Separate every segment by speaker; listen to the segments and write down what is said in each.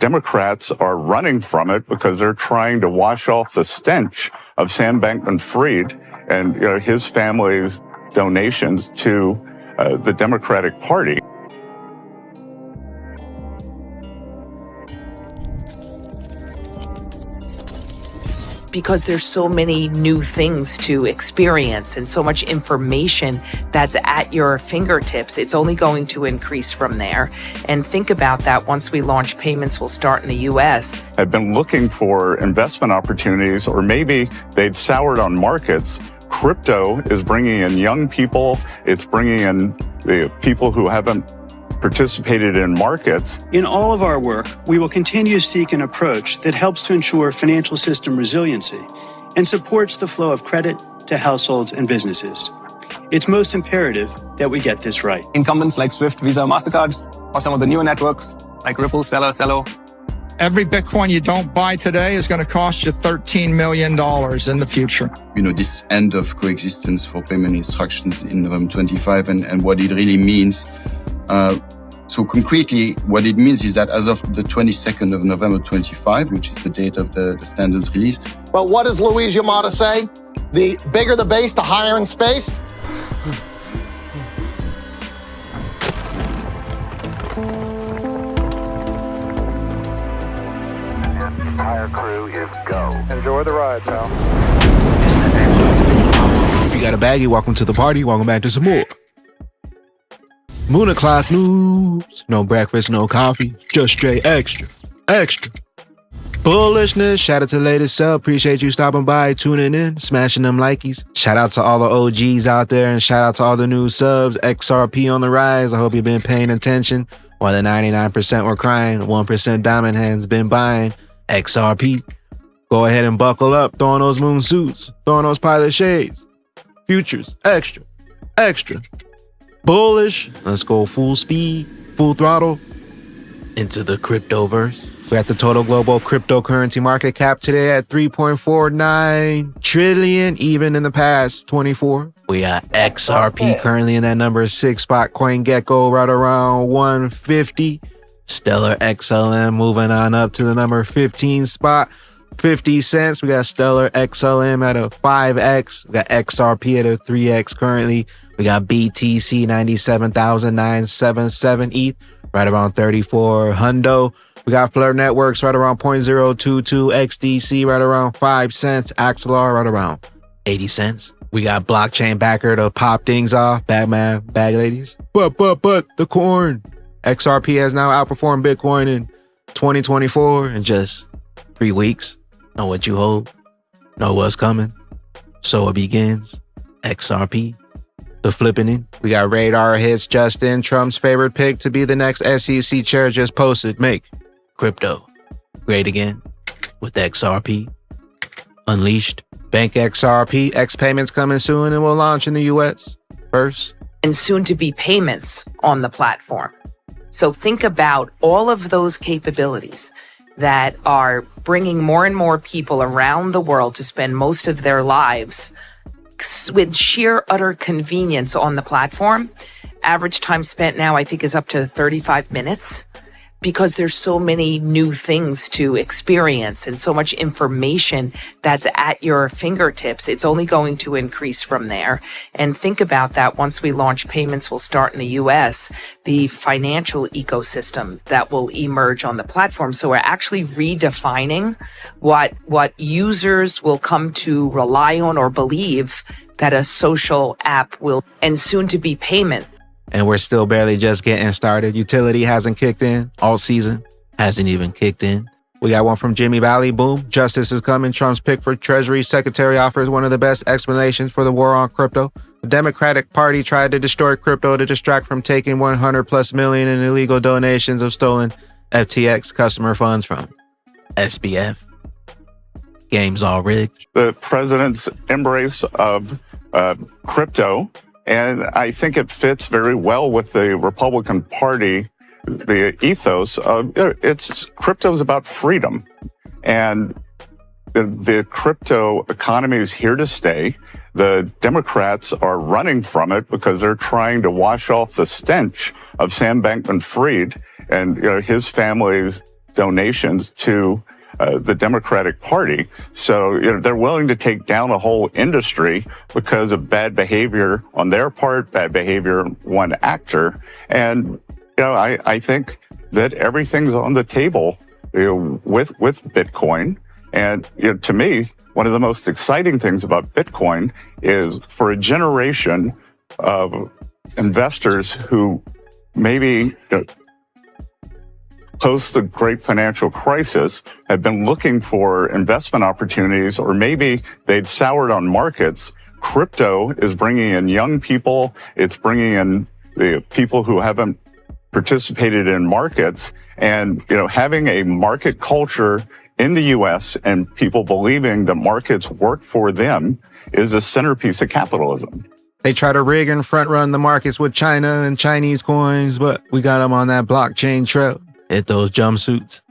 Speaker 1: Democrats are running from it because they're trying to wash off the stench of Sam Bankman-Fried and his family's donations to the Democratic Party.
Speaker 2: Because there's so many new things to experience and so much information that's at your fingertips, it's only going to increase from there. And think about that once we launch payments will start in the US.
Speaker 1: I've been looking for investment opportunities, or maybe they'd soured on markets. Crypto is bringing in young people. It's bringing in the people who haven't participated in markets.
Speaker 3: In all of our work, we will continue to seek an approach that helps to ensure financial system resiliency and supports the flow of credit to households and businesses. It's most imperative that we get this right.
Speaker 4: Incumbents like Swift, Visa, MasterCard, or some of the newer networks like Ripple, Stellar, Cello.
Speaker 5: Every Bitcoin you don't buy today is going to cost you $13 million in the future.
Speaker 6: This end of coexistence for payment instructions in November 25 and what it really means. So concretely, what it means is that as of the 22nd of November 25, which is the date of the standards release.
Speaker 7: But what does Louise Yamada say? The bigger the base, the higher in space?
Speaker 8: Entire crew is go. Enjoy the ride, pal.
Speaker 9: You got a baggie, welcome to the party, welcome back to some more Moon o'clock news. No breakfast, no coffee, just straight extra bullishness. Shout out to the latest sub. Appreciate you stopping by, tuning in, smashing them likies. Shout out to all the OGs out there, and shout out to all the new subs. XRP on the rise. I hope you've been paying attention. While the 99% were crying, 1% diamond hands been buying XRP. Go ahead and buckle up, throwing those moon suits, throwing those pilot shades. Futures, extra bullish. Let's go full speed, full throttle into the cryptoverse. We're at the total global cryptocurrency market cap today at 3.49 trillion, even in the past 24. We got XRP currently in that number 6 spot. CoinGecko right around 150. Stellar XLM moving on up to the number 15 spot. 50 cents. We got Stellar XLM at a 5x. We got XRP at a 3x currently. We got BTC 97,977 ETH, right around 34 hundo. We got Flare Networks right around 0.022, XDC right around 5 cents, Axelar right around 80 cents. We got blockchain backer to pop things off, Batman, bag ladies. But the corn. XRP has now outperformed Bitcoin in 2024 in just 3 weeks. Know what you hold, know what's coming. So it begins. XRP. The flipping in. We got radar hits. Justin, Trump's favorite pick to be the next SEC chair, just posted. Make crypto great again with XRP. Unleashed. Bank XRP. X payments coming soon and will launch in the US first.
Speaker 2: And soon to be payments on the platform. So think about all of those capabilities that are bringing more and more people around the world to spend most of their lives with sheer utter convenience on the platform. Average time spent now, I think, is up to 35 minutes because there's so many new things to experience and so much information that's at your fingertips. It's only going to increase from there. And think about that once we launch payments will start in the US, the financial ecosystem that will emerge on the platform. So we're actually redefining what users will come to rely on or believe that a social app will, and soon to be payment.
Speaker 9: And we're still barely just getting started. Utility hasn't kicked in. All season hasn't even kicked in. We got one from Jimmy Valley. Boom. Justice is coming. Trump's pick for Treasury Secretary offers one of the best explanations for the war on crypto. The Democratic Party tried to destroy crypto to distract from taking 100+ million in illegal donations of stolen FTX customer funds from SBF. Game's all rigged.
Speaker 1: The president's embrace of crypto, and I think it fits very well with the Republican Party, the ethos of crypto's about freedom, and the crypto economy is here to stay. The Democrats are running from it because they're trying to wash off the stench of Sam Bankman-Fried and his family's donations to the Democratic Party. So they're willing to take down a whole industry because of bad behavior on their part, bad behavior on one actor. And I think that everything's on the table with Bitcoin. And to me, one of the most exciting things about Bitcoin is for a generation of investors who maybe post the great financial crisis have been looking for investment opportunities, or maybe they'd soured on markets. Crypto is bringing in young people. It's bringing in the people who haven't participated in markets, and having a market culture in the U.S. and people believing that markets work for them is a centerpiece of capitalism.
Speaker 9: They try to rig and front run the markets with China and Chinese coins, but we got them on that blockchain trail. Hit those jumpsuits.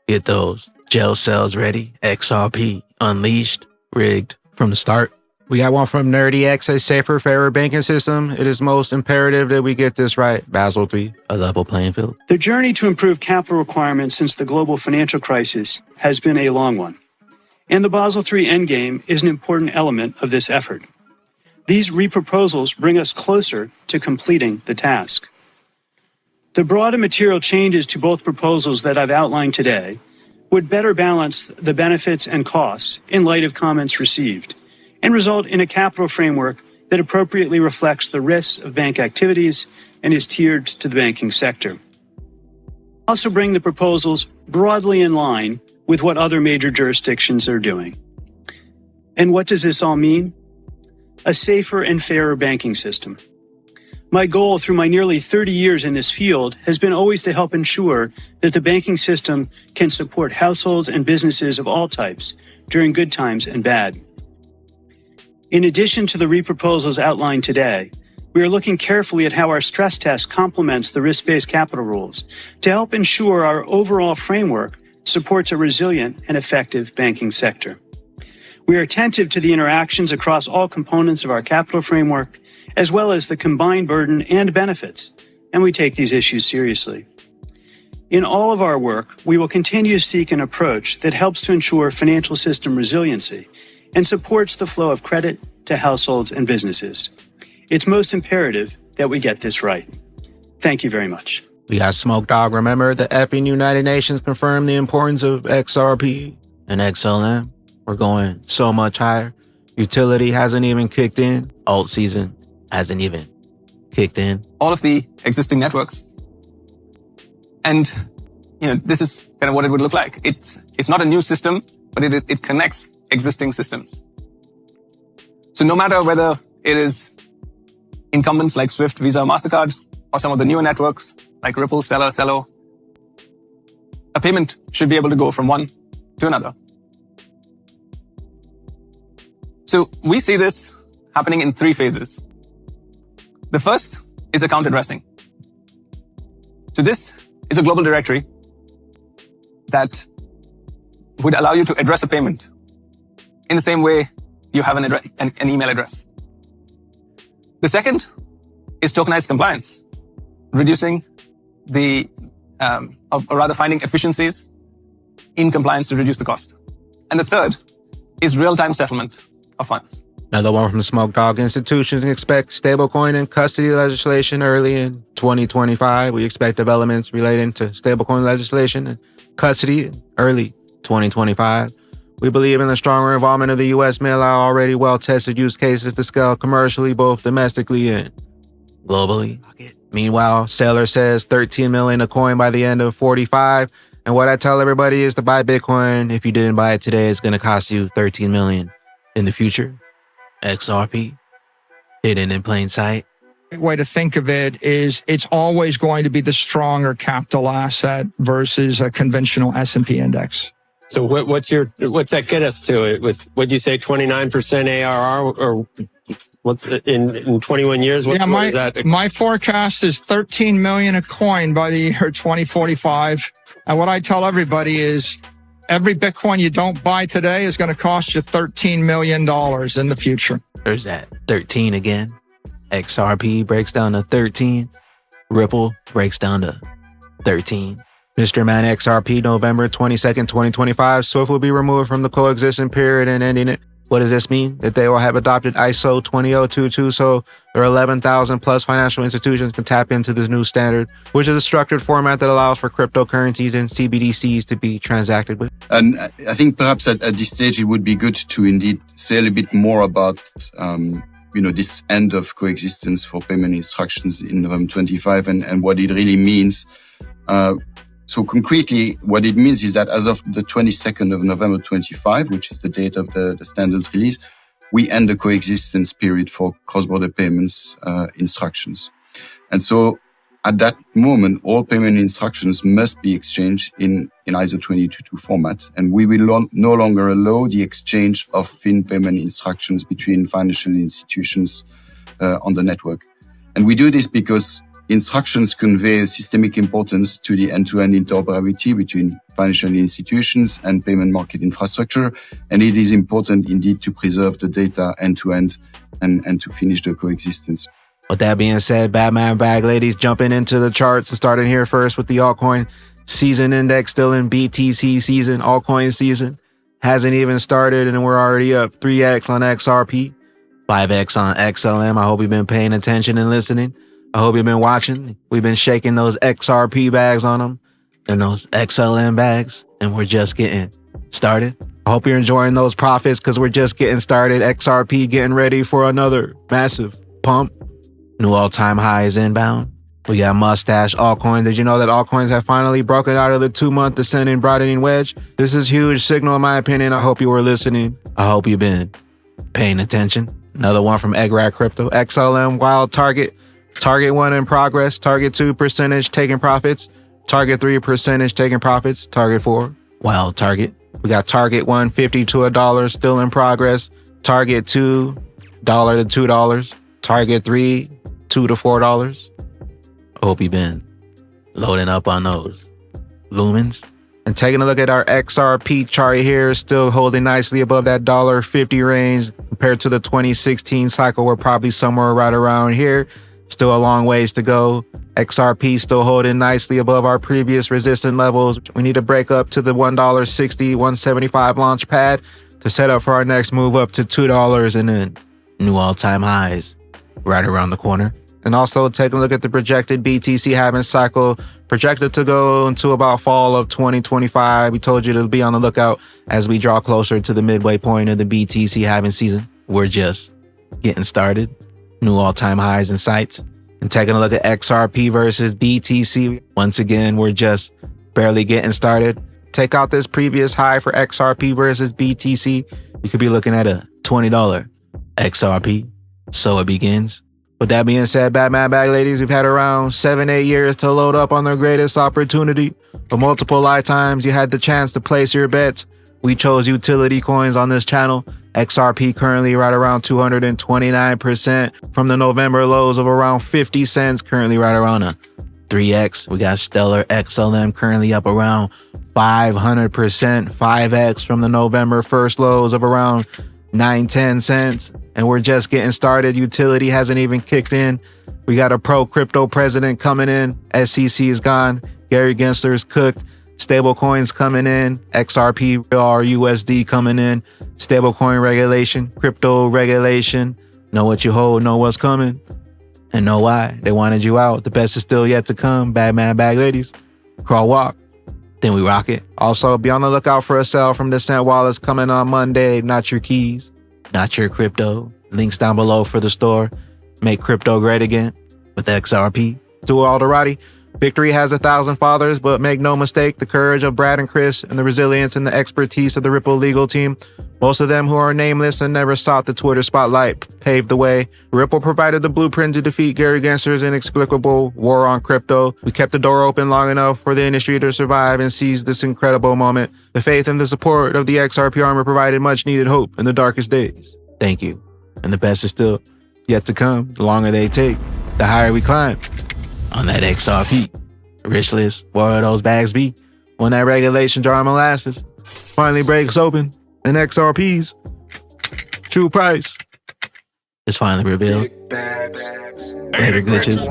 Speaker 9: Get those gel cells ready. XRP unleashed, rigged from the start. We got one from Nerdy X, a safer, fairer banking system. It is most imperative that we get this right. Basel III, a level playing field.
Speaker 3: The journey to improve capital requirements since the global financial crisis has been a long one, and the Basel III endgame is an important element of this effort. These reproposals bring us closer to completing the task. The broad and material changes to both proposals that I've outlined today would better balance the benefits and costs in light of comments received, and result in a capital framework that appropriately reflects the risks of bank activities and is tiered to the banking sector. Also bring the proposals broadly in line with what other major jurisdictions are doing. And what does this all mean? A safer and fairer banking system. My goal through my nearly 30 years in this field has been always to help ensure that the banking system can support households and businesses of all types during good times and bad. In addition to the reproposals outlined today, we are looking carefully at how our stress test complements the risk-based capital rules to help ensure our overall framework supports a resilient and effective banking sector. We are attentive to the interactions across all components of our capital framework, as well as the combined burden and benefits, and we take these issues seriously. In all of our work, we will continue to seek an approach that helps to ensure financial system resiliency and supports the flow of credit to households and businesses. It's most imperative that we get this right. Thank you very much.
Speaker 9: We got Smoke Dog. Remember, the effing United Nations confirmed the importance of XRP and XLM. We're going so much higher. Utility hasn't even kicked in. Alt season hasn't even kicked in.
Speaker 4: All of the existing networks. And, this is kind of what it would look like. It's not a new system, but it connects existing systems. So no matter whether it is incumbents like Swift, Visa, MasterCard, or some of the newer networks like Ripple, Stellar, Cello, a payment should be able to go from one to another. So we see this happening in 3 phases. The first is account addressing. So this is a global directory that would allow you to address a payment in the same way you have an email address. The second is tokenized compliance, reducing or rather finding efficiencies in compliance to reduce the cost. And the third is real-time settlement of funds.
Speaker 9: Another one from Smoke Dog. Institutions expect stablecoin and custody legislation early in 2025. We expect developments relating to stablecoin legislation and custody in early 2025. We believe in the stronger involvement of the U.S. may allow already well-tested use cases to scale commercially, both domestically and globally. Meanwhile, Sailor says 13 million a coin by the end of 45. And what I tell everybody is to buy Bitcoin. If you didn't buy it today, it's going to cost you 13 million in the future. XRP, hidden in plain sight.
Speaker 5: Way to think of it is it's always going to be the stronger capital asset versus a conventional S&P index.
Speaker 10: So what's that get us to? With what'd you say, 29% ARR, or what's in 21 years? What is that?
Speaker 5: My forecast is 13 million a coin by the year 2045. And what I tell everybody is every Bitcoin you don't buy today is going to cost you $13 million in the future.
Speaker 9: There's that 13 again. XRP breaks down to 13. Ripple breaks down to 13. Mr. Man XRP, November 22nd, 2025. SWIFT will be removed from the coexistence period and ending it. What does this mean? That they will have adopted ISO 20022, so there are 11,000 plus financial institutions can tap into this new standard, which is a structured format that allows for cryptocurrencies and CBDCs to be transacted with.
Speaker 6: And I think perhaps at this stage it would be good to indeed say a little bit more about this end of coexistence for payment instructions in November 25 and what it really means. So concretely, what it means is that as of the 22nd of November 25, which is the date of the standards release, we end the coexistence period for cross-border payments instructions. And so at that moment, all payment instructions must be exchanged in ISO 20022 format, and we will no longer allow the exchange of thin payment instructions between financial institutions on the network. And we do this because instructions convey a systemic importance to the end-to-end interoperability between financial institutions and payment market infrastructure, and it is important indeed to preserve the data end-to-end and to finish the coexistence.
Speaker 9: With that being said, Batman Bag ladies, jumping into the charts and starting here first with the altcoin season index, still in BTC season, altcoin season. Hasn't even started and we're already up 3x on XRP, 5x on XLM. I hope you've been paying attention and listening. I hope you've been watching. We've been shaking those XRP bags on them and those XLM bags, and we're just getting started. I hope you're enjoying those profits because we're just getting started. XRP getting ready for another massive pump. New all-time highs inbound. We got Mustache altcoins. Did you know that altcoins have finally broken out of the 2-month descending broadening wedge? This is huge signal in my opinion. I hope you were listening. I hope you've been paying attention. Another one from Egrat Crypto. XLM wild target. Target 1 in progress. Target 2 percentage taking profits. Target 3 percentage taking profits. Target 4 wild target. We got target 1 50 to $1 still in progress. Target 2 $1 to $2. Target 3 $2 to $4. Hope you've been loading up on those lumens. And taking a look at our XRP chart here, still holding nicely above that $1.50 range compared to the 2016 cycle. We're probably somewhere right around here. Still a long ways to go. XRP still holding nicely above our previous resistance levels. We need to break up to the $1.60, $1.75 launch pad to set up for our next move up to $2 and then new all-time highs right around the corner. And also take a look at the projected BTC halving cycle, projected to go into about fall of 2025. We told you to be on the lookout as we draw closer to the midway point of the BTC halving season. We're just getting started. New all-time highs in sights. And taking a look at XRP versus BTC. Once again, we're just barely getting started. Take out this previous high for XRP versus BTC. You could be looking at a $20 XRP. So it begins. With that being said, Batman Bag ladies, we've had around 7-8 years to load up on the greatest opportunity. For multiple lifetimes, you had the chance to place your bets. We chose utility coins on this channel. XRP currently right around 229% from the November lows of around 50 cents, currently right around a 3x. We got Stellar XLM currently up around 500%, 5x from the November 1st lows of around 9-10 cents. And we're just getting started. Utility hasn't even kicked in. We got a pro crypto president coming in. SEC is gone. Gary Gensler's cooked. Stablecoins coming in. XRP or USD coming in. Stablecoin regulation. Crypto regulation. Know what you hold. Know what's coming. And know why. They wanted you out. The best is still yet to come. Batman Bag ladies. Crawl walk. Then we rock it. Also, be on the lookout for a sale from Descent Wallets coming on Monday. Not your keys. Not your crypto. Links down below for the store. Make crypto great again with XRP. To Alderati. Victory has 1,000 fathers, but make no mistake, the courage of Brad and Chris and the resilience and the expertise of the Ripple legal team, most of them who are nameless and never sought the Twitter spotlight, paved the way. Ripple provided the blueprint to defeat Gary Gensler's inexplicable war on crypto. We kept the door open long enough for the industry to survive and seize this incredible moment. The faith and the support of the XRP armor provided much needed hope in the darkest days. Thank you. And the best is still yet to come. The longer they take, the higher we climb. On that XRP. Rich list, what are those bags be? When that regulation jar of molasses finally breaks open and XRP's true price is finally revealed. Later glitches.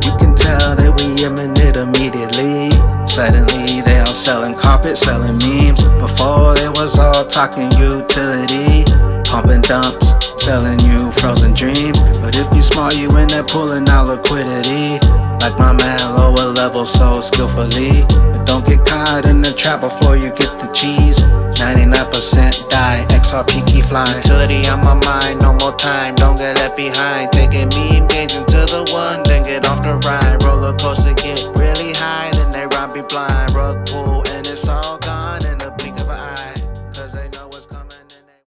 Speaker 11: You can tell that we eminent immediately. Suddenly they all selling carpet, selling memes. Before it was all talking utility, pumping dumps, selling you frozen dream. But if you smart, you in there pulling out liquidity, like my man lower level so skillfully. But don't get caught in the trap before you get the cheese. 99% die, XRP keep flying. Utility on my mind, no more time, don't get left behind. Taking meme gains into the one, then get off the ride.